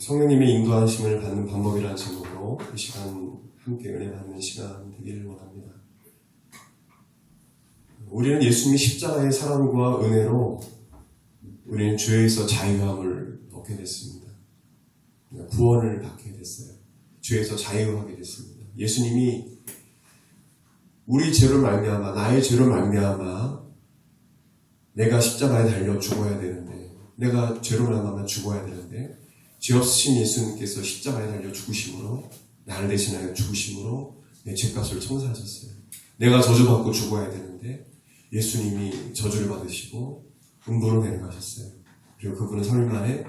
성령님의 인도하심을 받는 방법이라는 제목으로 이 시간 함께 은혜 받는 시간 되기를 원합니다. 우리는 예수님의 십자가의 사랑과 은혜로 우리는 죄에서 자유함을 얻게 됐습니다. 구원을 받게 됐어요. 죄에서 자유하게 됐습니다. 예수님이 우리 죄로 말미암아, 나의 죄로 말미암아 내가 십자가에 달려 죽어야 되는데, 내가 죄로 말미암아 죽어야 되는데, 죄 없으신 예수님께서 십자가에 달려 죽으심으로, 나를 대신하여 죽으심으로 내 죄값을 청산하셨어요. 내가 저주받고 죽어야 되는데 예수님이 저주를 받으시고 음부로 내려가셨어요. 그리고 그분은 3일 만에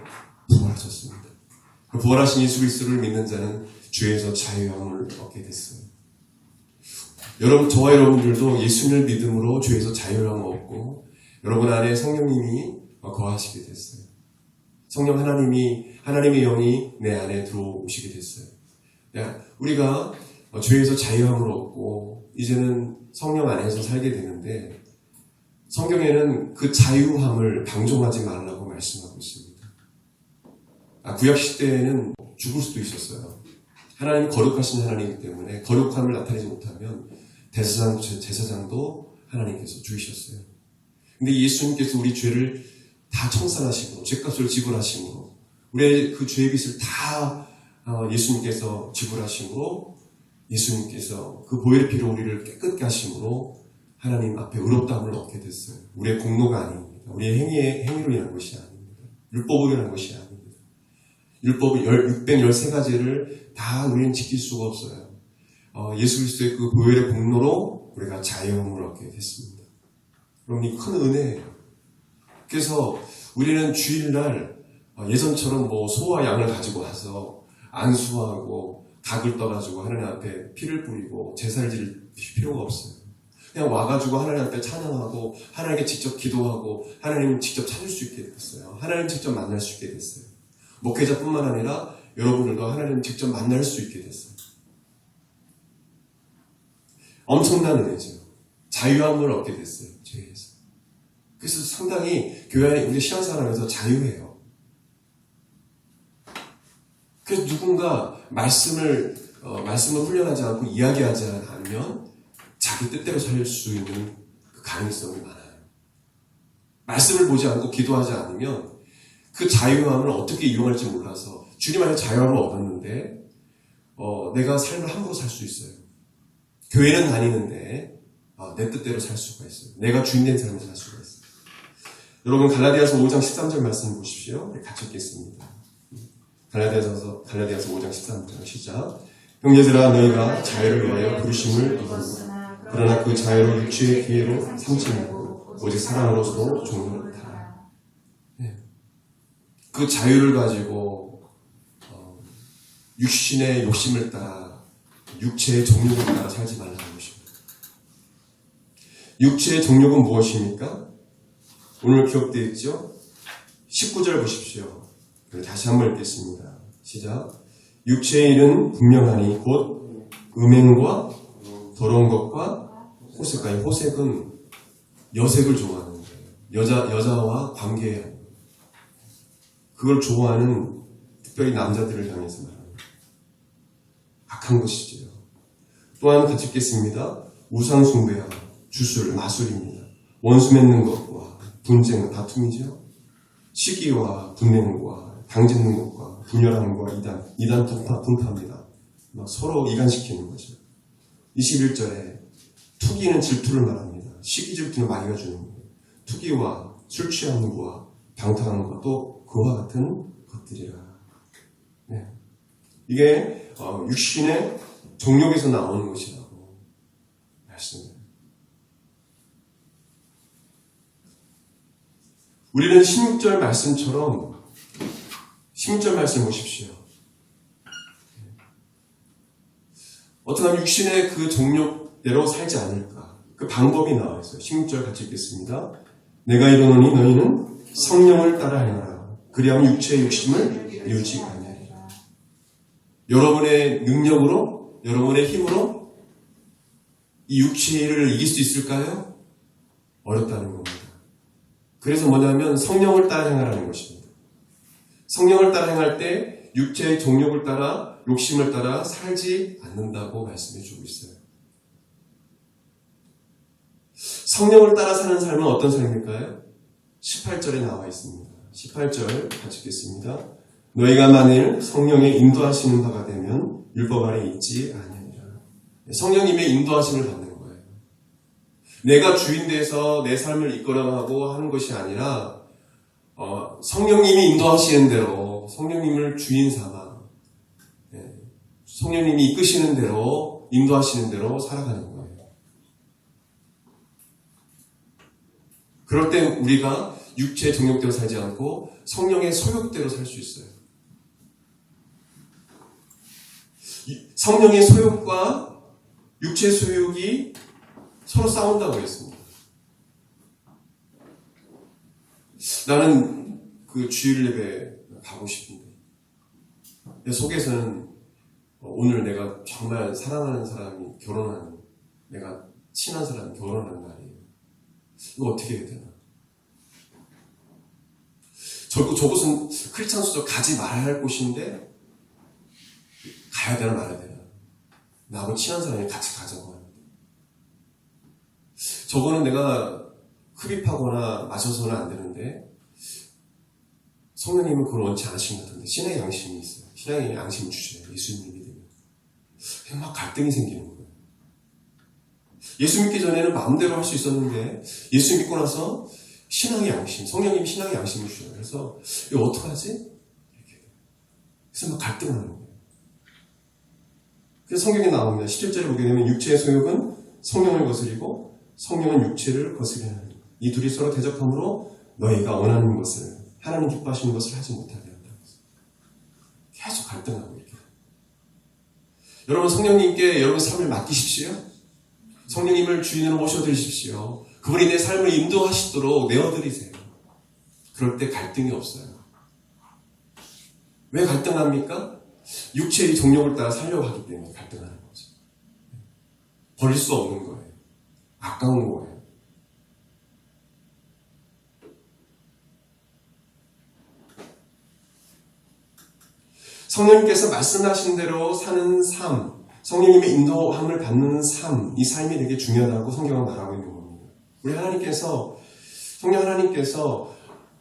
부활하셨습니다. 그 부활하신 예수 그리스도를 믿는 자는 죄에서 자유함을 얻게 됐어요. 여러분, 저와 여러분들도 예수님을 믿음으로 죄에서 자유함을 얻고 여러분 안에 성령님이 거하시게 됐어요. 성령 하나님의 영이 내 안에 들어오시게 됐어요. 우리가 죄에서 자유함을 얻고 이제는 성령 안에서 살게 되는데, 성경에는 그 자유함을 방종하지 말라고 말씀하고 있습니다. 구약 시대에는 죽을 수도 있었어요. 하나님 거룩하신 하나님이기 때문에 거룩함을 나타내지 못하면 제사장도 하나님께서 죽이셨어요. 근데 예수님께서 우리 죄를 다 청산하시고 죄값을 지불하심으로 우리의 그 죄의 빚을 다 예수님께서 지불하심으로, 예수님께서 그 보혈의 피로 우리를 깨끗게 하심으로 하나님 앞에 의롭다함을 얻게 됐어요. 우리의 공로가 아닙니다. 우리의 행위로 인한 것이 아닙니다. 율법으로 인한 것이 아닙니다. 율법의 613가지를 다 우리는 지킬 수가 없어요. 예수 그리스도의 그 보혈의 공로로 우리가 자유함을 얻게 됐습니다. 그럼 이 큰 은혜예요. 그래서 우리는 주일날 예전처럼 소와 양을 가지고 와서 안수하고 닭을 떠가지고 하나님 앞에 피를 뿌리고 제사를 지을 필요가 없어요. 그냥 와가지고 하나님 앞에 찬양하고 하나님께 직접 기도하고 하나님을 직접 찾을 수 있게 됐어요. 하나님 직접 만날 수 있게 됐어요. 목회자뿐만 아니라 여러분들도 하나님 직접 만날 수 있게 됐어요. 엄청난 은혜죠. 자유함을 얻게 됐어요. 죄에서. 그래서 상당히 교회 안에 우리 신앙생활하면서 자유해요. 그래서 누군가 말씀을 훈련하지 않고 이야기하지 않으면 자기 뜻대로 살 수 있는 그 가능성이 많아요. 말씀을 보지 않고 기도하지 않으면 그 자유함을 어떻게 이용할지 몰라서, 주님 안에 자유함을 얻었는데 내가 삶을 함부로 살 수 있어요. 교회는 다니는데 내 뜻대로 살 수가 있어요. 내가 주인된 삶을 살 수가 있어요. 여러분, 갈라디아서 5장 13절 말씀 보십시오. 같이 읽겠습니다. 갈라디아서 5장 13절 시작. 형제들아, 너희가 자유를 위하여 부르심을 입었노라. 그러나 그 자유를 육체의 기회로 삼지 말고 오직 사랑으로서 종로를 타라. 그 자유를 가지고 육신의 욕심을 따라, 육체의 정욕을 따라 살지 말라는 것입니다. 육체의 정욕은 무엇입니까? 오늘 기록되어 있죠? 19절 보십시오. 다시 한번 읽겠습니다. 시작. 육체의 일은 분명하니 곧 음행과 더러운 것과 호색과, 호색은 여색을 좋아하는 거예요. 여자와 관계해야 하는 거예요. 그걸 좋아하는, 특별히 남자들을 향해서 말합니다. 악한 것이지요. 또한 같이 읽겠습니다. 우상숭배와 주술, 마술입니다. 원수 맺는 것과 분쟁, 다툼이죠. 시기와 분냉과 당짓는 것과 분열함과 이단 분파입니다. 막 서로 이간시키는 거죠. 21절에 투기는 질투를 말합니다. 시기 질투는 마귀가 주는 거예요. 투기와 술 취함과 방탕함과 또 그와 같은 것들이라. 이게 육신의 정욕에서 나오는 것이라고 말씀해요. 우리는 16절 말씀처럼, 16절 말씀 보십시오. 어떻게 하면 육신의 그 정욕대로 살지 않을까? 그 방법이 나와 있어요. 16절 같이 읽겠습니다. 내가 이르노니 너희는 성령을 따라 행하라. 그리하면 육체의 욕심을 이루지 아니하리라. 여러분의 능력으로, 여러분의 힘으로 이 육체를 이길 수 있을까요? 어렵다는 겁니다. 그래서 뭐냐면 성령을 따라 행하라는 것입니다. 성령을 따라 행할 때 육체의 정욕을 따라 욕심을 따라 살지 않는다고 말씀해 주고 있어요. 성령을 따라 사는 삶은 어떤 삶일까요? 18절에 나와 있습니다. 18절 같이 읽겠습니다. 너희가 만일 성령의 인도하시는 바가 되면 율법 아래 있지 아니하니라. 성령님의 인도하심을 받는 거예요. 내가 주인 돼서 내 삶을 이끌어가고 하는 것이 아니라 성령님이 인도하시는 대로 성령님을 주인 삼아 성령님이 이끄시는 대로 인도하시는 대로 살아가는 거예요. 그럴 때 우리가 육체의 정욕대로 살지 않고 성령의 소욕대로 살 수 있어요. 성령의 소욕과 육체의 소욕이 서로 싸운다고 했습니다. 나는 그 주일 예배 가고 싶은데 내 속에서는 오늘 내가 정말 사랑하는 사람이 결혼하는, 내가 친한 사람이 결혼하는 날이에요. 이거 어떻게 해야 되나? 저곳은 크리스찬 수저 가지 말아야 할 곳인데 가야 되나 말아야 되나? 나하고 친한 사람이 같이 가자고 하는데 저거는 내가 흡입하거나 마셔서는 안 되는데 성령님은 그걸 원치 않으신 것 같은데 신앙의 양심이 있어요. 신앙의 양심을 주셔요. 예수님을 믿으면. 막 갈등이 생기는 거예요. 예수 믿기 전에는 마음대로 할 수 있었는데 예수 믿고 나서 신앙의 양심, 성령님이 신앙의 양심을 주셔요. 그래서 이거 어떡하지? 이렇게. 그래서 막 갈등하는 거예요. 그래서 성경에 나옵니다. 17절에 보게 되면 육체의 소욕은 성령을 거스리고 성령은 육체를 거스리는 거예요. 이 둘이 서로 대적함으로 너희가 원하는 것을, 하나님 기뻐하시는 것을 하지 못하게 한다. 계속 갈등하고 이렇게. 여러분 성령님께 여러분 삶을 맡기십시오. 성령님을 주인으로 모셔드리십시오. 그분이 내 삶을 인도하시도록 내어드리세요. 그럴 때 갈등이 없어요. 왜 갈등합니까? 육체의 정욕을 따라 살려고 하기 때문에 갈등하는 거죠. 버릴 수 없는 거예요. 아까운 거예요. 성령님께서 말씀하신 대로 사는 삶, 성령님의 인도함을 받는 삶, 이 삶이 되게 중요하다고 성경은 말하고 있는 겁니다. 우리 하나님께서, 성령 하나님께서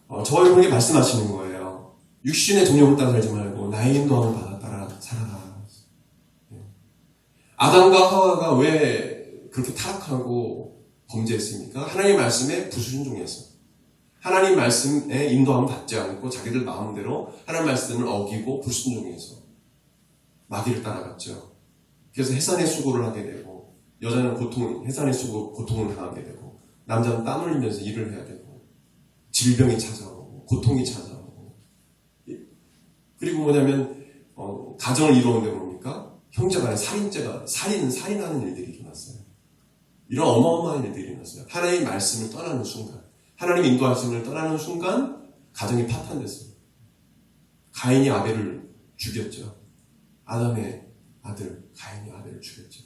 저와 여러분에게 말씀하시는 거예요. 육신의 정욕을 따라 살지 말고 나의 인도함을 받아 따라 살아라. 아담과 하와가 왜 그렇게 타락하고 범죄했습니까? 하나님의 말씀에 불순종해서. 하나님 말씀에 인도함을 받지 않고 자기들 마음대로 하나님 말씀을 어기고 불순종해서 마귀를 따라갔죠. 그래서 해산의 수고를 하게 되고 여자는 해산의 수고 고통을 당하게 되고 남자는 땀 흘리면서 일을 해야 되고 질병이 찾아오고 고통이 찾아오고 그리고 뭐냐면 가정을 이루는데 뭡니까? 형제간에 살인하는 일들이 일어났어요. 이런 어마어마한 일들이 일어났어요. 하나님의 말씀을 떠나는 순간, 하나님 인도하심을 떠나는 순간 가정이 파탄됐어요. 가인이 아벨을 죽였죠. 아담의 아들 가인이 아벨을 죽였죠.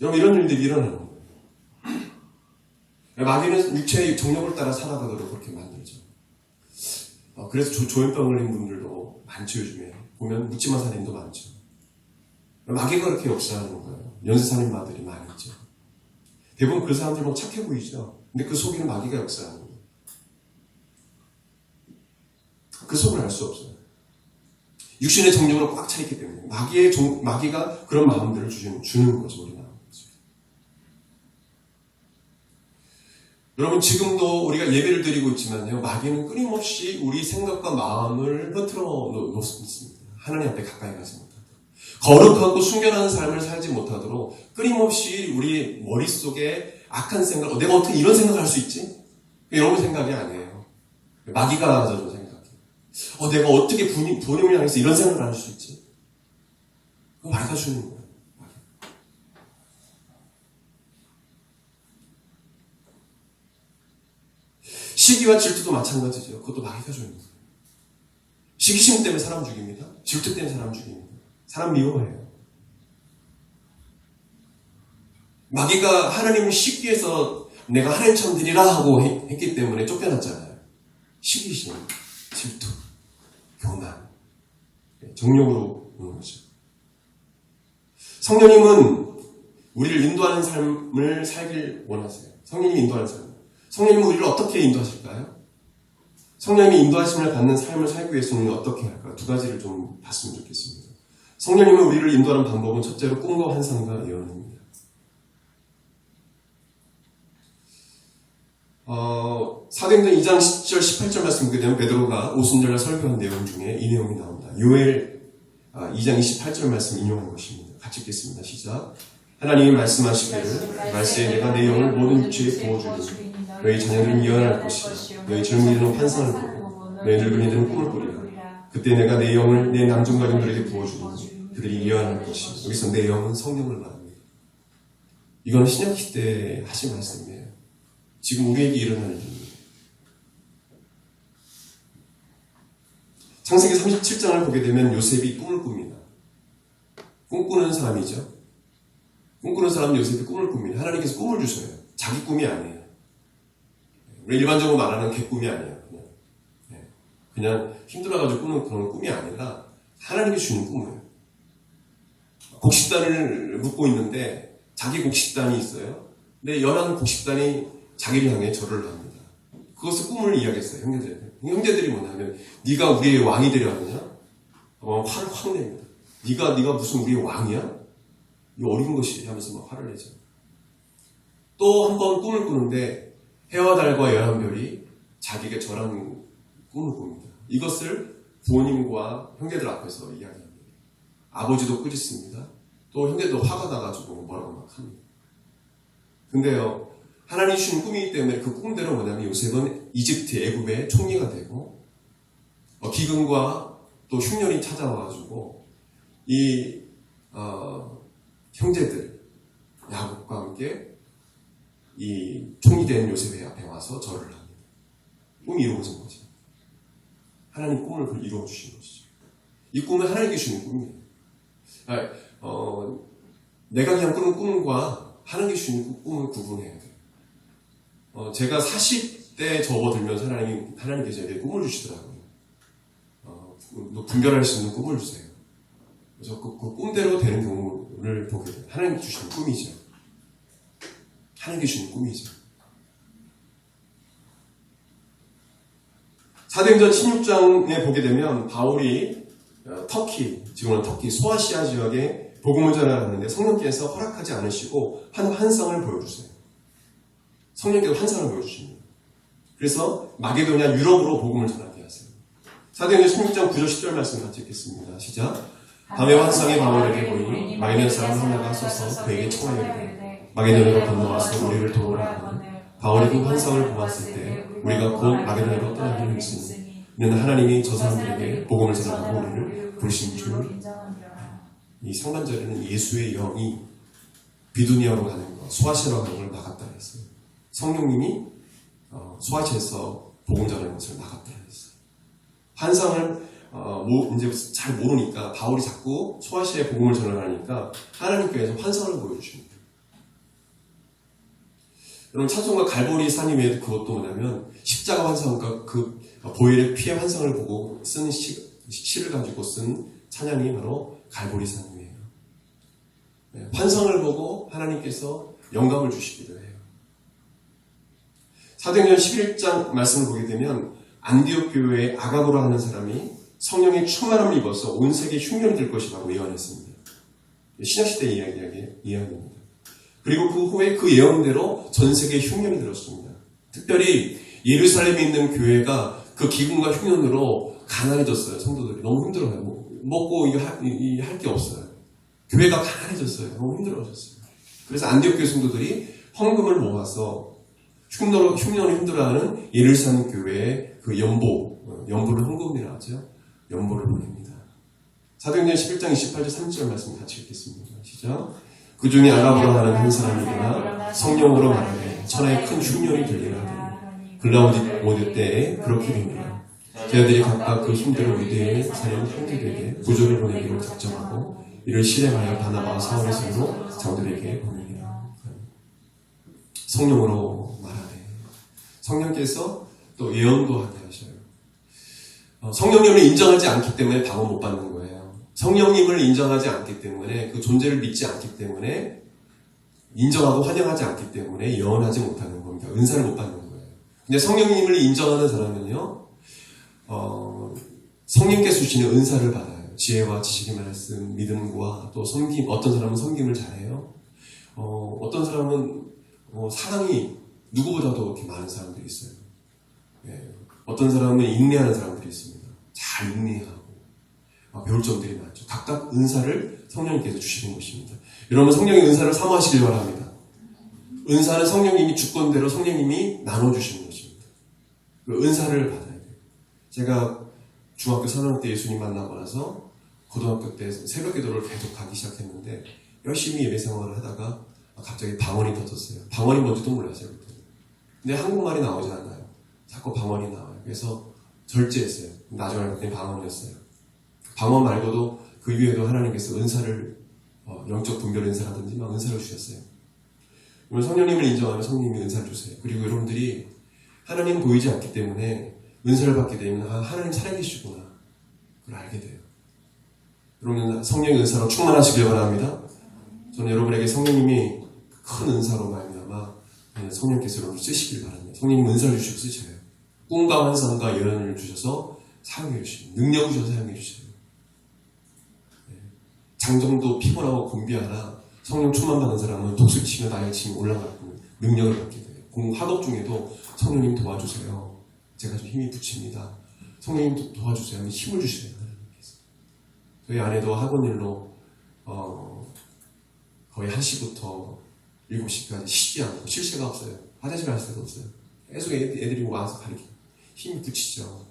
여러분 이런 일들이 일어나는 거예요. 마귀는 육체의 정욕을 따라 살아가도록 그렇게 만들죠. 그래서 조현병 걸린 분들도 많죠. 요즘에 보면 묻지마 살인도 많죠. 마귀가 그렇게 역사하는 거예요. 연쇄살인마들이 많이 있죠. 대부분 그 사람들 뭐 착해 보이죠. 근데 그 속에는 마귀가 역사하는 거예요. 그 속을 알 수 없어요. 육신의 정욕으로 꽉 차 있기 때문에 마귀가 그런 마음들을 주는 거죠. 우리 마음. 여러분 지금도 우리가 예배를 드리고 있지만요. 마귀는 끊임없이 우리 생각과 마음을 흐트러 놓습니다. 하나님 앞에 가까이 가지 못하도록. 거룩하고 순결한 삶을 살지 못하도록 끊임없이 우리 머릿속에 악한 생각, 내가 어떻게 이런 생각을 할 수 있지? 여러분 생각이 아니에요. 마귀가 가져준 생각이에요. 내가 어떻게 부모님을 향해서 이런 생각을 할 수 있지? 그거 마귀가 주는 거예요. 시기와 질투도 마찬가지죠. 그것도 마귀가 주는 거예요. 시기심 때문에 사람 죽입니다. 질투 때문에 사람 죽입니다. 사람 미워해요. 마귀가 하나님을 시기해서 내가 하나님처럼 되리라 하고 했기 때문에 쫓겨났잖아요. 시기심, 질투, 교만, 정욕으로 오는 거죠. 성령님은 우리를 인도하는 삶을 살길 원하세요. 성령님이 인도하는 삶. 성령님은 우리를 어떻게 인도하실까요? 성령님이 인도하심을 받는 삶을 살기 위해서는 어떻게 할까요? 두 가지를 좀 봤으면 좋겠습니다. 성령님은 우리를 인도하는 방법은 첫째로 꿈과 환상과 예언입니다. 사도행전 2장 10절 18절 말씀 보게 되면 베드로가 오순절날 설교한 내용 중에 이 내용이 나옵니다. 요엘 2장 28절 말씀 인용한 것입니다. 같이 읽겠습니다. 시작. 하나님이 말씀하시기를 말세에 내가 내 영을 모든 육체에 부어주리니 너희 자녀들은 예언할 것이요 너희 젊은이들은 환상을 보고 너희 늙은이들은 꿈을 꾸리라. 그때 내가 내 영을 내 남종과 종들에게 부어주리니 그들이 예언할 것이요. 여기서 내 영은 성령을 말합니다. 이건 신약시대에 하신 말씀이에요. 지금 우리에게 일어나는 일입니다. 창세기 37장을 보게 되면 요셉이 꿈을 꿉니다. 꿈꾸는 사람이죠. 꿈꾸는 사람은 요셉이 꿈을 꿉니다. 하나님께서 꿈을 주셔요. 자기 꿈이 아니에요. 우리 일반적으로 말하는 개꿈이 아니에요. 그냥 힘들어가지고 꾸는 그런 꿈이 아니라 하나님이 주는 꿈이에요. 곡식단을 묶고 있는데 자기 곡식단이 있어요. 근데 연한 곡식단이 자기를 향해 절을 합니다. 그것을 꿈을 이야기했어요. 형제들이 뭐냐면 네가 우리의 왕이 되려 하느냐? 화를 확 냅니다. 네가 무슨 우리의 왕이야? 이 어린 것이 하면서 막 화를 내죠. 또 한 번 꿈을 꾸는데 해와 달과 11별이 자기에게 절하는 꿈을 꿉니다. 이것을 부모님과 형제들 앞에서 이야기합니다. 아버지도 꾸짖습니다. 또 형제도 화가 나가지고 뭐라고 막 합니다. 근데요, 하나님이 주신 꿈이기 때문에 그 꿈대로 뭐냐면 요셉은 이집트 애굽의 총리가 되고 기근과 또 흉년이 찾아와가지고 이 형제들 야곱과 함께 이 총이 된 요셉의 앞에 와서 절을 합니다. 꿈이 이루어진 거죠. 하나님 꿈을 이루어 주신 것이죠. 이 꿈은 하나님께 주신 꿈이에요. 내가 그냥 꾸는 꿈과 하나님께 주신 꿈을 구분해야 돼요. 제가 40대 접어들면서 하나님께서 저에게 꿈을 주시더라고요. 분별할 수 있는 꿈을 주세요. 그래서 그 꿈대로 되는 경우를 보게 돼요. 하나님 주시는 꿈이죠. 하나님께 주시는 꿈이죠. 사도행전 16장에 보게 되면 바울이 지금은 터키 소아시아 지역에 복음을 전하는데 성령께서 허락하지 않으시고 환상을 보여주세요. 성령께서 환상을 보여주십니다. 그래서 마게도냐 유럽으로 복음을 전하게 하세요. 사도행전 16장 9절 10절 말씀 같이 읽겠습니다. 시작. 밤에 환상이 바울에게 보이니 마게도냐 사람 하나가 서서 그에게 청하여 이르되 마게도냐로 건너와서 우리를 도우라 하니 바울이 그 환상을 보았을 때 우리가 곧 마게도냐로 떠나기를 했으니 이는 하나님이 저 사람들에게 복음을 전하고 우리를 부르신 줄. 이 상반절에는 예수의 영이 비두니아로 가는 것, 소아시아로 가는 걸 막았다 했어요. 성령님이 소아시아에서 복음 전하는 것을 막았다 했어요. 환상을 이제 잘 모르니까 바울이 자꾸 소아시아에 복음을 전하니까 하나님께서 환상을 보여주십니다. 여러분 찬송가 갈보리 산이 외에도 그것도 뭐냐면 십자가 환상과 그 보혈의 피의 환상을 보고 쓴 시를 가지고 쓴 찬양이 바로 갈보리 산이에요. 환상을 보고 하나님께서 영감을 주시기도 해요. 사도행전 11장 말씀을 보게 되면 안디옥 교회의 아가보라 하는 사람이 성령의 충만함을 입어서 온 세계에 흉년이 될 것이라고 예언했습니다. 신약시대 이야기입니다. 그리고 그 후에 그 예언대로 전 세계에 흉년이 들었습니다. 특별히 예루살렘에 있는 교회가 그 기근과 흉년으로 가난해졌어요. 성도들이 너무 힘들어요. 먹고 할 게 없어요. 교회가 가난해졌어요. 너무 힘들어졌어요. 그래서 안디옥 교회 성도들이 헌금을 모아서 흉년으로 힘들어하는 예루살렘 교회의 그 연보를 헌금이라 하죠. 연보를 보냅니다. 사도행전 11장 28절 30절 말씀 같이 읽겠습니다. 시작. 그 중에 아가보라 하는 한 사람이 일어나 성령으로 말하되 천하에 큰 흉년이 들리라 하더니 글라우디오 때에 그렇게 됩니다. 저희들이 각각 그 힘들어 유대에 사는 형제들에게 부조를 보내기로 작정하고 이를 실행하여 바나바와 사울의 손으로 장들에게 보내니라. 성령으로 말하되 성령께서 또 예언도 하게 하셔요. 성령님을 인정하지 않기 때문에 방언 못 받는 거예요. 성령님을 인정하지 않기 때문에 그 존재를 믿지 않기 때문에 인정하고 환영하지 않기 때문에 예언하지 못하는 겁니다. 은사를 못 받는 거예요. 근데 성령님을 인정하는 사람은요, 성령께서 주시는 은사를 받아요. 지혜와 지식의 말씀, 믿음과 또 섬김, 어떤 사람은 섬김을 잘해요. 어떤 사람은 사랑이 누구보다도 이렇게 많은 사람들이 있어요. 예. 어떤 사람은 인내하는 사람들이 있습니다. 잘 인내하고 배울 점들이 많죠. 각각 은사를 성령님께서 주시는 것입니다. 여러분 성령의 은사를 사모하시길 바랍니다. 은사는 성령님이 주권대로 성령님이 나눠주시는 것입니다. 그 은사를 받아야 돼요. 제가 중학교 3학년 때 예수님 만나고 나서 고등학교 때 새벽 기도를 계속 가기 시작했는데 열심히 예배 생활을 하다가 갑자기 방언이 터졌어요. 방언이 뭔지도 몰랐어요. 그때. 근데 한국말이 나오지 않아요. 자꾸 방언이 나와요. 그래서 절제했어요. 나중에 알고 봤더니 방언이었어요. 방언 말고도 그 이외에도 하나님께서 은사를 영적 분별 은사라든지 막 은사를 주셨어요. 오늘 성령님을 인정하면 성령님이 은사를 주세요. 그리고 여러분들이 하나님 보이지 않기 때문에 은사를 받게 되면 하나님 살아계시구나 그걸 알게 돼요. 여러분 성령의 은사로 충만하시길 바랍니다. 저는 여러분에게 성령님이 큰 은사로 말미암아 성령께서 여러분을 쓰시길 바랍니다. 성령님 은사를 주시고 쓰셔요. 꿈과 환상과 예언을 주셔서 사용해 주시고 능력을 주셔서 사용해 주셔요. 장정도 피곤하고 곤비하나 성령 충만받은 사람은 독수리 치며 나를 치며 올라가고 능력을 받게 돼요. 학업 중에도 성령님 도와주세요. 제가 좀 힘이 붙입니다. 성령님 도와주세요. 힘을 주시래요. 하나님께서. 저희 아내도 학원 일로 거의 1시부터 7시까지 쉬지 않고 쉴 새가 없어요. 화장실 갈 새가 없어요. 계속 애들이 와서 가르치고 힘이 붙이죠.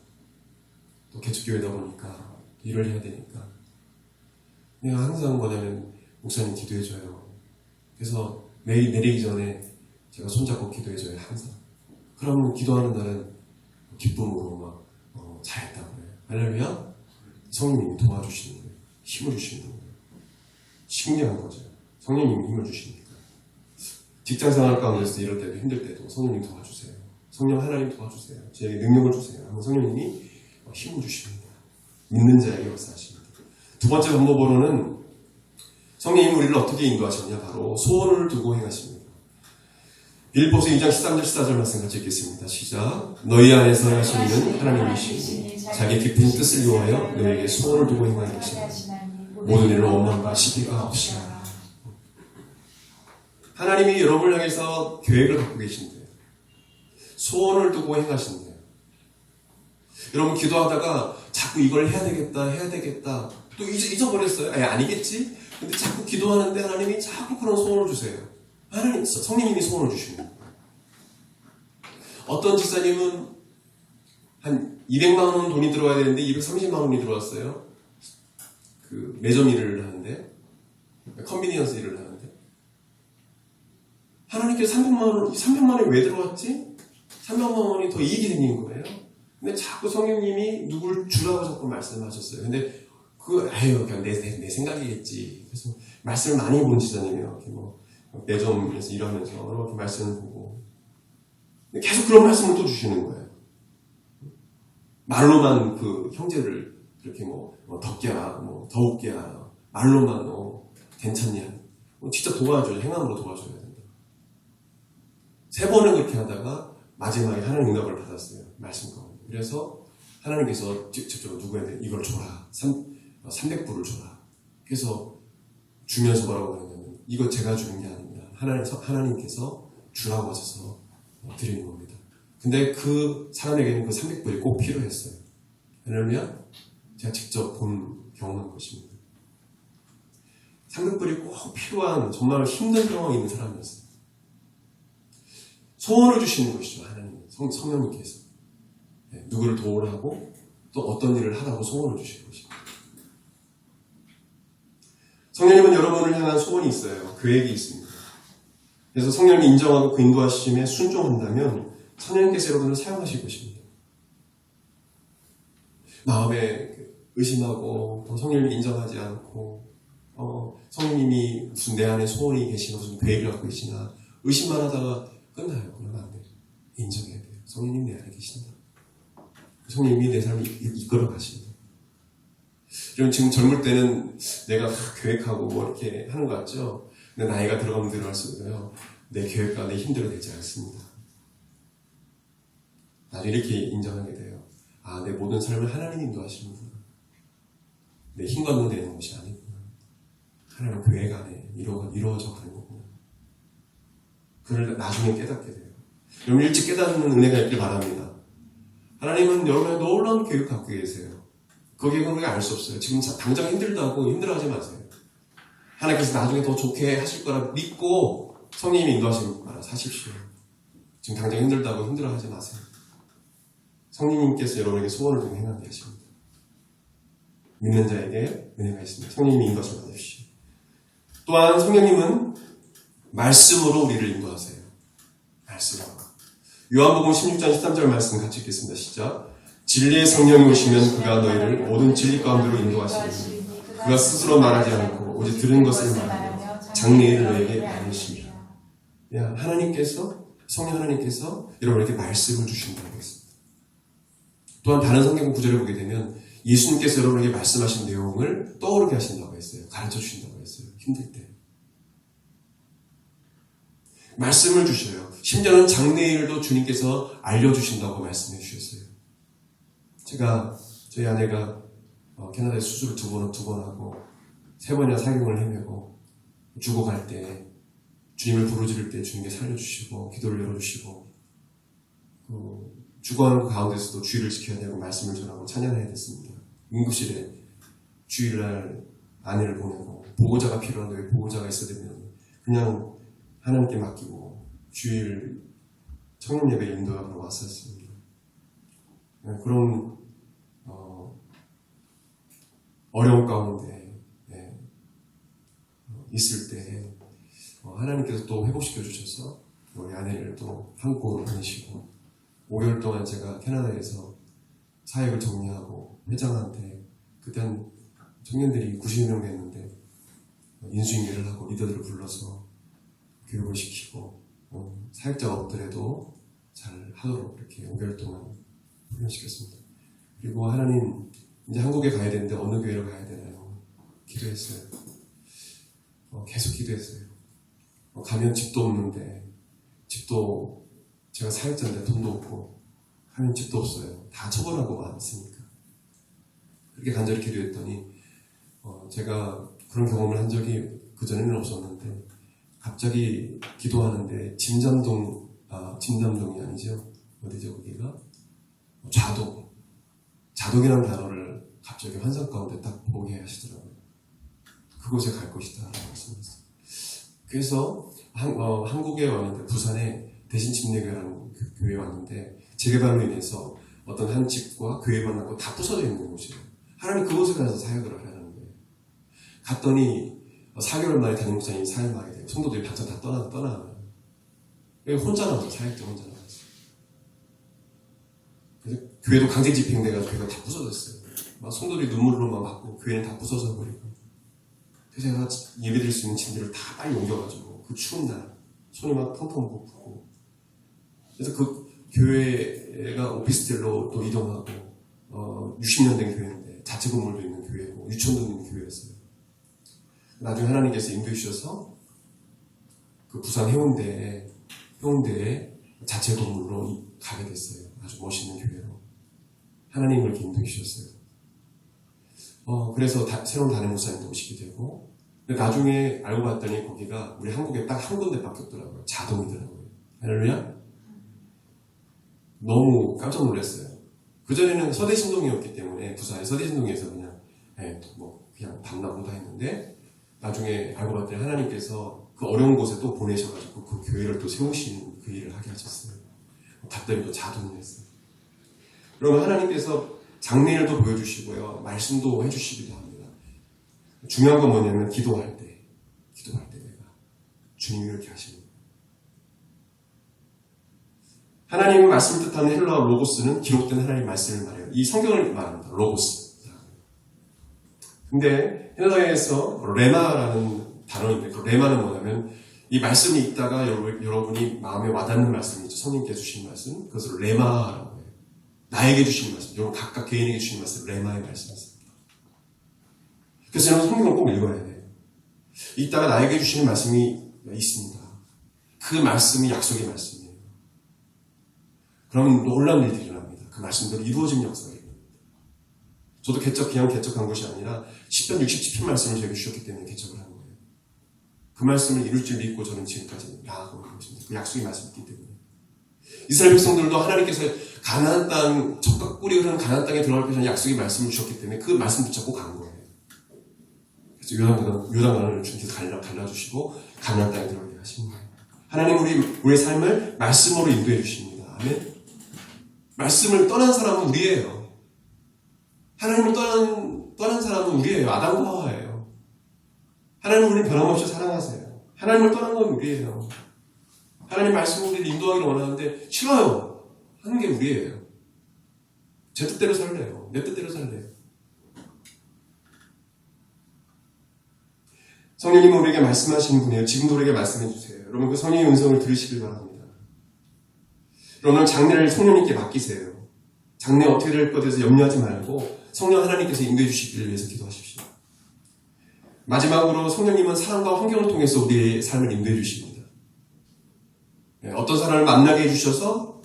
또 개척교회다 보니까 일을 해야 되니까. 내가 항상 뭐냐면 목사님 기도해줘요. 그래서 매일 내리기 전에 제가 손잡고 기도해줘요. 항상. 그러면 기도하는 날은 기쁨으로 막 잘했다고 해요. 왜냐면 성령님이 도와주시는 거예요. 힘을 주시는 거예요. 신기한 거죠. 성령님이 힘을 주시니까. 직장생활 가운데서 이럴 때도 힘들 때도 성령님 도와주세요. 성령 하나님 도와주세요. 저에게 능력을 주세요. 하면 성령님이 힘을 주십니다. 믿는 자에게 역사하십니다. 두 번째 방법으로는 성령님이 우리를 어떻게 인도하셨냐 바로 소원을 두고 행하십니다. 빌립보서 2장 13절 14절 말씀 같이 읽겠습니다. 시작. 너희 안에서 하시는 하나님이시니 자기 깊은 뜻을 요하여 너희에게 소원을 두고 행하는 것이라. 모든 일을 원망과 시비가 없이 하라. 하나님이 여러분을 향해서 계획을 갖고 계신대요. 소원을 두고 행하신대요. 여러분 기도하다가 자꾸 이걸 해야 되겠다 또 잊어버렸어요. 아니겠지? 근데 자꾸 기도하는데 하나님이 자꾸 그런 소원을 주세요. 하나님, 성령님이 소원을 주시는 거예요. 어떤 집사님은 한 200만 원 돈이 들어와야 되는데 230만 원이 들어왔어요. 그 매점 일을 하는데, 컨비니언스 일을 하는데. 하나님께서 300만 원이 왜 들어왔지? 300만 원이 더 이익이 생긴 거예요. 근데 자꾸 성령님이 누굴 주라고 자꾸 말씀하셨어요. 근데 그냥 내 생각이겠지. 그래서 말씀을 많이 본 지자님이요. 매점에서 일하면서 이렇게 말씀을 보고. 근데 계속 그런 말씀을 또 주시는 거예요. 말로만 그 형제를 이렇게 덥게 하라, 더 웃게 하라. 말로만 괜찮냐. 진짜 도와줘요. 행함으로 도와줘야 된다. 3번을 그렇게 하다가 마지막에 하나님 응답을 받았어요. 말씀 가운데. 그래서 하나님께서 직접 누구한테 이걸 줘라. 300불을 줘라. 그래서 주면서 뭐라고 하냐면 이거 제가 주는 게 아닙니다. 하나님께서 주라고 하셔서 드리는 겁니다. 근데 그 사람에게는 그 300불이 꼭 필요했어요. 왜냐면 제가 직접 경험한 것입니다. 300불이 꼭 필요한 정말 힘든 상황이 있는 사람이었어요. 소원을 주시는 것이죠. 하나님, 성령님께서. 누구를 도우라고 또 어떤 일을 하라고 소원을 주시는 것입니다. 성령님은 여러분을 향한 소원이 있어요. 계획이 있습니다. 그래서 성령님이 인정하고 그 인도하심에 순종한다면 성령님께서 여러분을 사용하실 것입니다. 마음에 의심하고 또 성령님을 인정하지 않고 성령님이 무슨 내 안에 소원이 계시나 무슨 계획을 갖고 계시나 의심만 하다가 끝나요. 그러면 안 돼요. 인정해야 돼요. 성령님 내 안에 계신다. 성령님이 내 삶을 이끌어 가십니다. 여러분 지금 젊을 때는 내가 계획하고 뭐 이렇게 하는 것 같죠? 근데 나이가 들어가면 들어갈수록요 내 계획과 내 힘대로 되지 않습니다. 나중에 이렇게 인정하게 돼요. 아, 내 모든 삶을 하나님 인도하시는구나. 내 힘과 되는 것이 아니구나. 하나님 계획 안에 이루어져 가는 거구나. 그걸 나중에 깨닫게 돼요. 여러분 일찍 깨닫는 은혜가 있길 바랍니다. 하나님은 여러분의 놀라운 계획을 갖고 계세요. 그 계획은 우리가 알 수 없어요. 지금 당장 힘들다고 힘들어하지 마세요. 하나님께서 나중에 더 좋게 하실 거라 믿고 성령님이 인도하시는 거라 사십시오. 지금 당장 힘들다고 힘들어하지 마세요. 성령님께서 여러분에게 소원을 좀 행하게 하십니다. 믿는 자에게 은혜가 있습니다. 성령님이 인도하셔 받으십시오. 또한 성령님은 말씀으로 우리를 인도하세요. 말씀으로. 요한복음 16장 13절 말씀 같이 읽겠습니다. 시작. 진리의 성령이 오시면 그가 너희를 모든 진리 가운데로 인도하시리니 그가 스스로 말하지 않고 오직 들은 것을 말하며 장래일을 너희에게 말하시리라. 하나님께서 성령 하나님께서 여러분에게 말씀을 주신다고 했습니다. 또한 다른 성경 구절을 보게 되면 예수님께서 여러분에게 말씀하신 내용을 떠오르게 하신다고 했어요. 가르쳐 주신다고 했어요. 힘들 때. 말씀을 주셔요. 심지어는 장래일도 주님께서 알려주신다고 말씀해 주셨어요. 저희 아내가 캐나다에 수술을 두 번 하고 3번이나 사경을 헤매고 죽어갈 때 주님을 부르짖을 때 주님께 살려주시고 기도를 열어주시고 죽어가는 그 가운데서도 주의를 지켜야 되고 말씀을 전하고 찬양해야 됐습니다. 응급실에 주일날 아내를 보내고 보호자가 필요한데 보호자가 있어야 되면 그냥 하나님께 맡기고 주일 청년 예배 인도하러 왔었습니다. 그런 어려운 가운데 있을 때 하나님께서 또 회복시켜 주셔서 우리 아내를 또 한국으로 보내시고 5개월 동안 제가 캐나다에서 사역을 정리하고 회장한테 그때 한 청년들이 90명 됐는데 인수인계를 하고 리더들을 불러서 교육을 시키고 사역자가 없더라도 잘 하도록 이렇게 5개월 동안 훈련시켰습니다. 그리고 하나님 이제 한국에 가야 되는데 어느 교회로 가야 되나요? 기도했어요. 계속 기도했어요. 가면 집도 없는데 집도 제가 사역자인데 돈도 없고 하면 집도 없어요. 다 처벌하고만 있으니까. 그렇게 간절히 기도했더니 제가 그런 경험을 한 적이 그전에는 없었는데 갑자기 기도하는데 짐잠동이 아니죠. 어디죠 거기가? 자동이라는 단어를 갑자기 환상 가운데 딱 보게 하시더라고요. 그곳에 갈 것이다 라고 말씀하셨어요. 그래서 한국에 왔는데 부산에 대신침례교회라는 교회에 왔는데 재개발로 인해서 어떤 한 집과 교회만 남고 다 부서져 있는 곳이에요. 하나님 그곳에 가서 사역을 하라는 거예요. 갔더니 4개월 만에 담임 목사님이 사역하게 돼요. 성도들이 각자 다 떠나요. 혼자 남았어요. 사역자 혼자 남았어요. 그래서 교회도 강제 집행돼가지고 교회가 다 부서졌어요. 막 성도들이 눈물로만 맞고 교회는 다 부서져 버리고. 그래서 제가 예배드릴 수 있는 짐들을 다 빨리 옮겨가지고 그 추운 날 손이 막 펑펑 부고 그래서 그 교회가 오피스텔로 또 이동하고 60년 된 교회인데 자체 건물도 있는 교회고 유치원도 있는 교회였어요. 나중에 하나님께서 인도해 주셔서 그 부산 해운대에 자체 건물로 가게 됐어요. 아주 멋있는 교회로 하나님을 이렇게 인도해 주셨어요. 그래서 새로운 담임 목사님도 오시게 되고 근데 나중에 알고 봤더니 거기가 우리 한국에 딱 한 군데밖에 없더라고요. 자동이더라고요. 할렐루야. 너무 깜짝 놀랐어요. 그전에는 서대신동이었기 때문에 부산의 서대신동에서 그냥 담나보다 했는데 나중에 알고 봤더니 하나님께서 그 어려운 곳에 또 보내셔가지고 그 교회를 또 세우시는 그 일을 하게 하셨어요. 갔더니 또 자동이었어요. 여러분 하나님께서 장래일도 보여주시고요. 말씀도 해주시기도 합니다. 중요한 건 뭐냐면 기도할 때 내가 주님이 이렇게 하십니다. 하나님의 말씀을 뜻하는 헬라어 로고스는 기록된 하나님의 말씀을 말해요. 이 성경을 말합니다. 로고스. 근데 헬라어에서 레마라는 단어인데 그 레마는 뭐냐면 이 말씀이 있다가 여러분이 마음에 와닿는 말씀이죠. 성령께서 주신 말씀. 그것을 레마라고 해요. 나에게 주시는 말씀, 여러분 각각 개인에게 주시는 말씀, 레마의 말씀이었습니다. 그래서 여러분 성경을 꼭 읽어야 돼요. 이따가 나에게 주시는 말씀이 있습니다. 그 말씀이 약속의 말씀이에요. 그러면 놀라운 일들이 일어납니다. 그 말씀대로 이루어진 역사가 일어납니다. 저도 그냥 개척한 것이 아니라 10편 67편 말씀을 저에게 주셨기 때문에 개척을 한 거예요. 그 말씀을 이룰 줄 믿고 저는 지금까지 나아가고 있는 것입니다. 그 약속의 말씀이 있기 때문에. 이스라엘 백성들도 하나님께서 가나안 땅, 적각 꿀이 흐르는 가나안 땅에 들어갈 것이라는 약속의 말씀을 주셨기 때문에 그 말씀 붙잡고 간 거예요. 그래서 요단강을 주님께서 갈라주시고 가나안 땅에 들어가게 하신 거예요. 하나님 우리의 삶을 말씀으로 인도해 주십니다. 아멘. 말씀을 떠난 사람은 우리예요. 하나님을 떠난 사람은 우리예요. 아담과 하와예요. 하나님 우리를 변함없이 사랑하세요. 하나님을 떠난 건 우리예요. 하나님 말씀으로 우리를 인도하기를 원하는데 싫어요. 하는 게 우리예요. 제 뜻대로 살래요. 내 뜻대로 살래요. 성령님은 우리에게 말씀하시는 분이에요. 지금도 우리에게 말씀해 주세요. 여러분 그 성령의 음성을 들으시길 바랍니다. 여러분 장래를 성령님께 맡기세요. 장래 어떻게 될 것에 대해서 염려하지 말고 성령 하나님께서 인도해 주시기를 위해서 기도하십시오. 마지막으로 성령님은 사랑과 환경을 통해서 우리의 삶을 인도해 주십니다. 어떤 사람을 만나게 해주셔서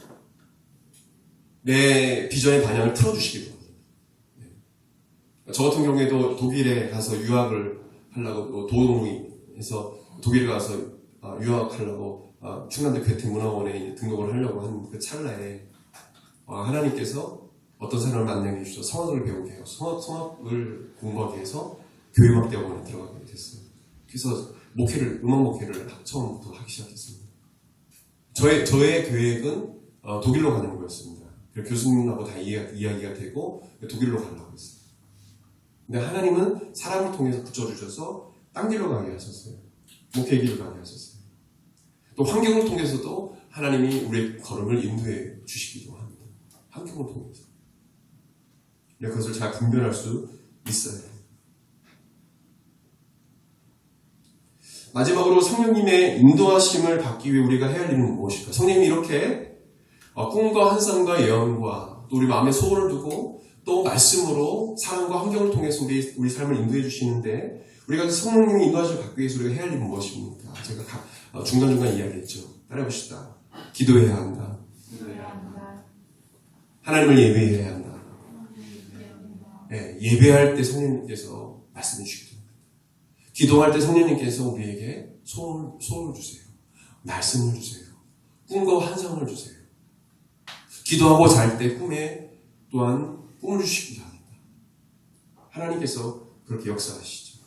내 비전의 방향을 틀어주시기도 합니다. 저 같은 경우에도 독일에 가서 유학을 하려고 도동에서 독일에 가서 유학하려고 충남대 괴테문화원에 등록을 하려고 한 그 찰나에 하나님께서 어떤 사람을 만나게 해주셔서 성악을 배우게 해요. 성악을 공부하게 해서 교회음악대학원에 들어가게 됐어요. 그래서 음악 목회를 처음부터 하기 시작했습니다. 저의 계획은 독일로 가는 거였습니다. 교수님하고 다 이야기가 되고 독일로 가려고 했어요. 근데 하나님은 사람을 통해서 붙여주셔서 딴 길로 가게 하셨어요. 목회 길로 가게 하셨어요. 또 환경을 통해서도 하나님이 우리의 걸음을 인도해 주시기도 합니다. 환경을 통해서. 그것을 잘 분별할 수 있어요. 마지막으로 성령님의 인도하심을 받기 위해 우리가 해야 할 일은 무엇일까? 성령님이 이렇게 꿈과 환상과 예언과 또 우리 마음에 소원을 두고 또 말씀으로 사랑과 환경을 통해서 우리 삶을 인도해 주시는데 우리가 성령님의 인도하심을 받기 위해서 우리가 해야 할 일은 무엇입니까? 제가 중간중간 이야기했죠. 따라해봅시다. 기도해야 한다. 하나님을 예배해야 한다. 네, 예배할 때 성령님께서 말씀해 주시기도 합니다. 기도할 때 성령님께서 우리에게 소원을 주세요. 말씀을 주세요. 꿈과 환상을 주세요. 기도하고 잘 때 꿈에 또한 꿈을 주시기도 합니다. 하나님께서 그렇게 역사하시죠.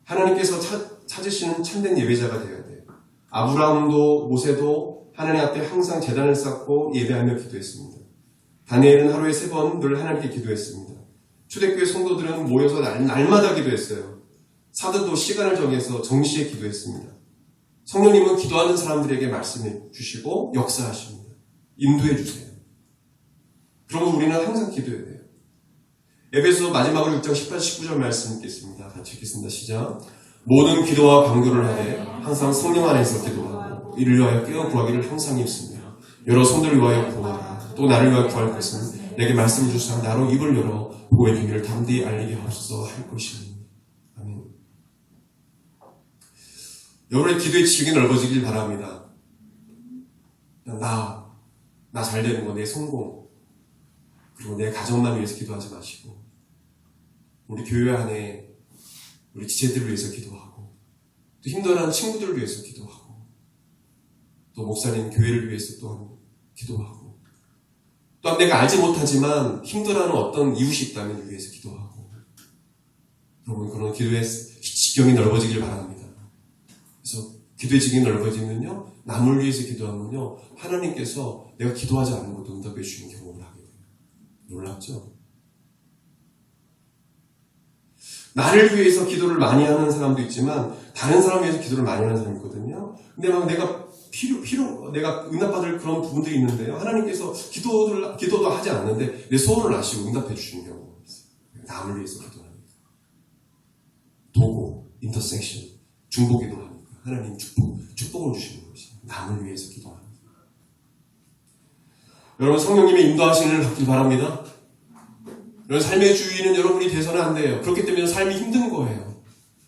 하나님께서 찾으시는 참된 예배자가 되어야 돼요. 아브라함도 모세도 하나님 앞에 항상 제단을 쌓고 예배하며 기도했습니다. 다니엘은 하루에 3번 늘 하나님께 기도했습니다. 초대교회 성도들은 모여서 날마다 기도했어요. 사도도 시간을 정해서 정시에 기도했습니다. 성령님은 기도하는 사람들에게 말씀해 주시고 역사하십니다. 인도해 주세요. 그러면 우리는 항상 기도해야 돼요. 에베소 마지막으로 6장 18, 19절 말씀 읽겠습니다. 같이 읽겠습니다. 시작. 모든 기도와 간구를 하되 항상 성령 안에서 기도하고 이를 위하여 깨어 구하기를 항상 입습니다. 여러 손들을 위하여 구하라. 또 나를 위하여 구할 것은 내게 말씀을 주사 나로 입을 열어 복음의 비밀을 담대히 알리게 하옵소서 할 것입니다. 아멘. 여러분의 기도의 지경이 넓어지길 바랍니다. 나 잘 되는 거, 내 성공, 그리고 내 가정만 위해서 기도하지 마시고, 우리 교회 안에 우리 지체들을 위해서 기도하고, 또 힘들어하는 친구들을 위해서 기도하고, 또 목사님 교회를 위해서 또한 기도하고, 또한 내가 알지 못하지만 힘들어하는 어떤 이웃이 있다면 위해서 기도하고, 여러분 그런 기도의 지경이 넓어지길 바랍니다. 그래서 기도의 지경이 넓어지면요, 남을 위해서 기도하면요, 하나님께서 내가 기도하지 않은 것도 응답해 주시는 경험을 하게 돼요. 놀랍죠? 나를 위해서 기도를 많이 하는 사람도 있지만 다른 사람을 위해서 기도를 많이 하는 사람이 있거든요. 근데 막 내가 내가 응답받을 그런 부분들이 있는데요. 하나님께서 기도도 하지 않는데 내 소원을 아시고 응답해 주시는 경우가 있어요. 남을 위해서 기도하니까. 도구, 인터섹션, 중보기도 하니까 하나님 축복을 주시는 것이 남을 위해서 기도합니다. 여러분 성령님의 인도하심을 받길 바랍니다. 여러분 삶의 주인은 여러분이 돼서는 안 돼요. 그렇기 때문에 삶이 힘든 거예요.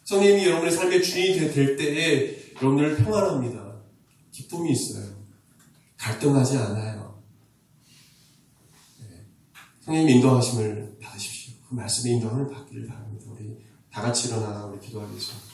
성령님이 여러분의 삶의 주인이 될 때에 여러분들 평안합니다. 기쁨이 있어요. 갈등하지 않아요. 성령님의 인도하심을 받으십시오. 그 말씀의 인도함을 받기를 바랍니다. 우리 다 같이 일어나 우리 기도하겠습니다.